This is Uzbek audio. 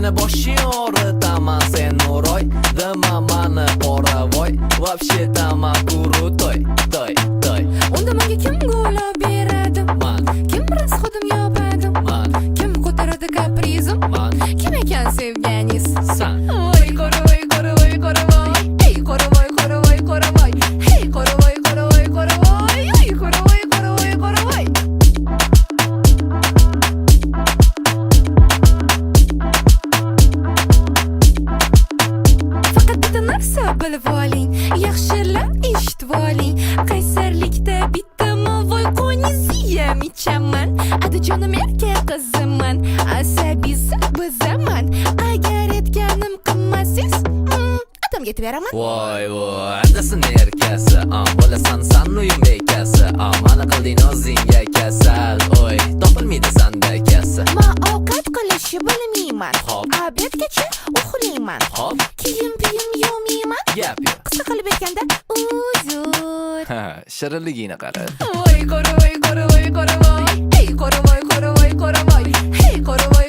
Meni boshing og'ritaman sen o'roy Dema mani qoravoy Вообще-то крутой Toy, toy Unda menga kim g'olab beradi? Man, Kim rasxotim yopadi? man, Kim ko'taradi kaprizim? man Kim ekan sevganingiz? San Voy qoravoy qoravoy qoravoy Hey qoravoy qoravoy qoravoy Hey qoravoy qoravoy qoravoy Hey qoravoy qoravoy qoravoy Faqat bitta narsa bilib oling Yaxshilab eshitib oling Qaysarlikda bittami voy qoniziya ichaman Adajonim erkak qiziman Asabisi bizaman Agar aytganim qilmasangiz Atamga aytib beraman Voy voy Adasin erkasi Bo'lasan san uyum bekasi Mani qilding o'zingga kasal Oy topilmaydi sanda kasal Ma ovqat qilishni bilmayman Hop. Obedgacha uxlayman Hop Kiyim yuvmayman Gap yo'q Qisqa qilib aytganda uzr Shirinligini qara Voy qoravoy qoravoy qoravoy Hey qoravoy qoravoy qoravoy Hey qoravoy